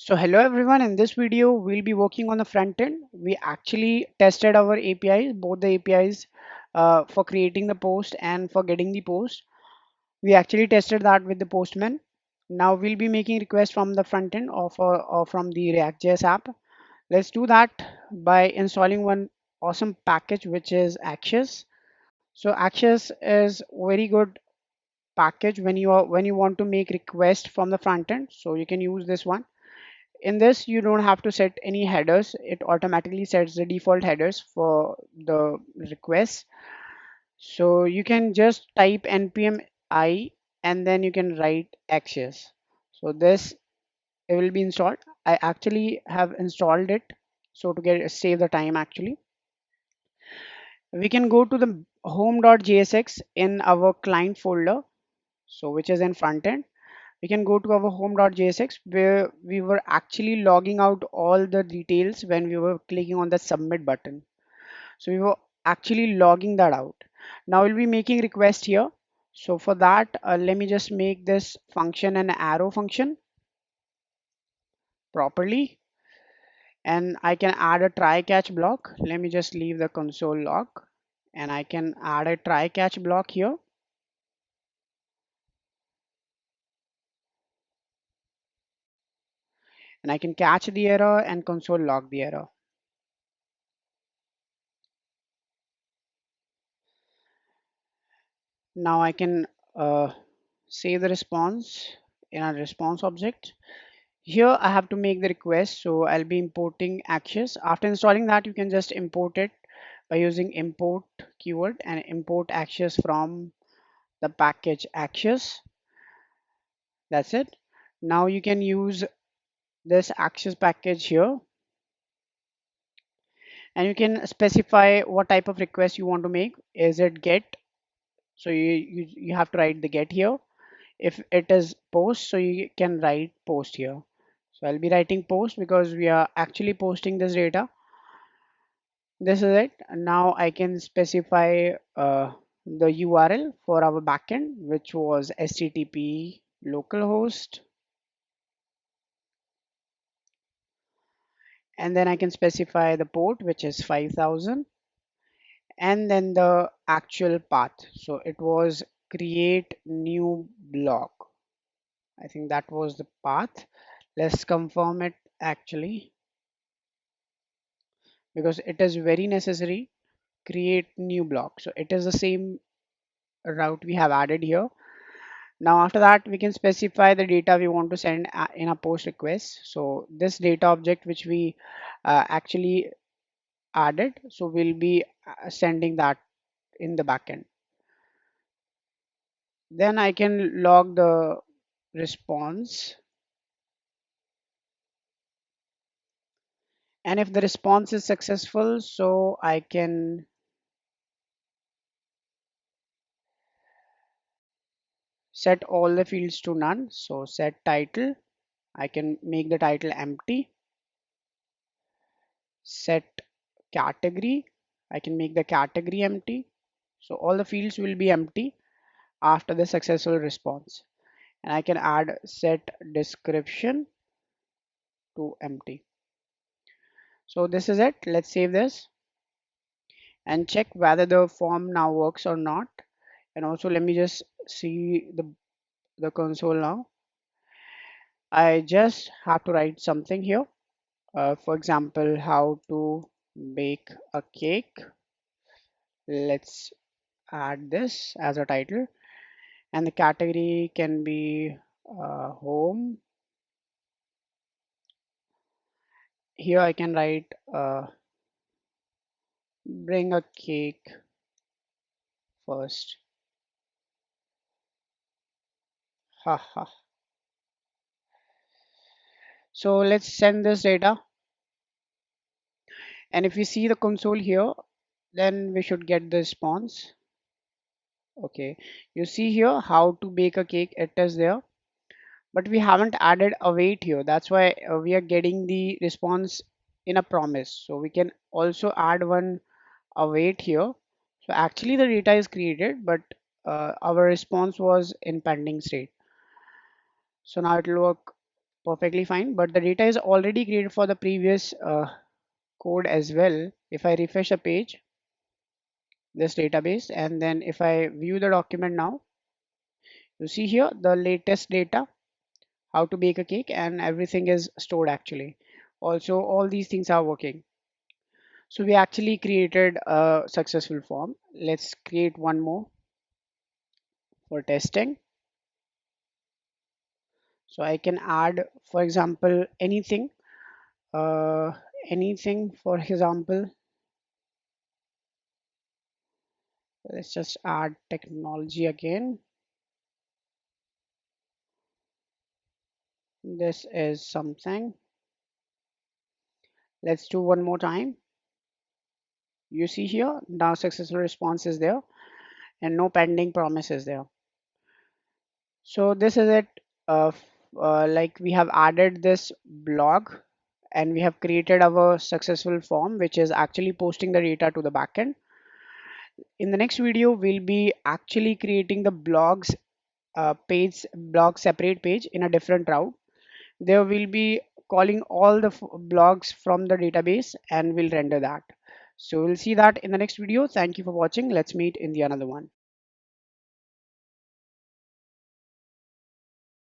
So hello everyone, in this video we'll be working on the front end. We actually tested our APIs, both the APIs for creating the post and for getting the post. We actually tested that with the Postman. Now we'll be making requests from the front end or from the React.js app. Let's do that by installing one awesome package which is Axios. So Axios is very good package when you want to make request from the front end. So you can use this one. In this you don't have to set any headers, it automatically sets the default headers for the request. So you can just type npm I and then you can write access. So this it will be installed. I actually have installed it, so to get save the time actually we can go to the home.jsx in our client folder, so which is in front end. We can go to our home.jsx where we were actually logging out all the details when we were clicking on the submit button. So we were actually logging that out. Now we'll be making request here. So for that, let me just make this function an arrow function properly. And I can add a try catch block. Let me just leave the console log and I can add a try catch block here. And I can catch the error and console log the error. Now I can save the response in a response object. Here I have to make the request, so I'll be importing Axios. After installing that, you can just import it by using import keyword and import Axios from the package Axios. That's it. Now you can use this Axios package here and you can specify what type of request you want to make. Is it get? So you have to write the get here. If it is post, so you can write post here. So I'll be writing post because we are actually posting this data. This is it. Now I can specify the URL for our backend, which was http localhost, and then I can specify the port, which is 5000, and then the actual path. So it was create new block. I think that was the path. Let's confirm it actually, because it is very necessary. Create new block, so it is the same route we have added here. Now after that we can specify the data we want to send in a post request. So this data object which we actually added, so we'll be sending that in the backend. Then I can log the response, and if the response is successful, so I can set all the fields to none. So set title, I can make the title empty. Set category, I can make the category empty. So all the fields will be empty after the successful response. And I can add set description to empty. So this is it. Let's save this and check whether the form now works or not. And also let me just see the console now. I just have to write something here. For example, how to bake a cake. Let's add this as a title, and the category can be home. Here I can write bring a cake first. Haha. So let's send this data, and if we see the console here, then we should get the response. Okay, you see here how to bake a cake, it is there, but we haven't added await here. That's why we are getting the response in a promise. So we can also add one await here. So actually the data is created, but our response was in pending state. So now it will work perfectly fine, but the data is already created for the previous code as well. If I refresh a page, this database, and then if I view the document now, you see here the latest data, how to bake a cake, and everything is stored actually. Also, all these things are working. So we actually created a successful form. Let's create one more for testing. So I can add, for example, anything, uh, anything, for example, let's just add technology again. This is something. Let's do one more time. You see here, now successful response is there and no pending promise is there. So this is it. Like we have added this blog and we have created our successful form, which is actually posting the data to the backend. In the next video, we'll be actually creating the blog separate page in a different route. There will be calling all the blogs from the database and we'll render that. So we'll see that in the next video. Thank you for watching. Let's meet in the another one.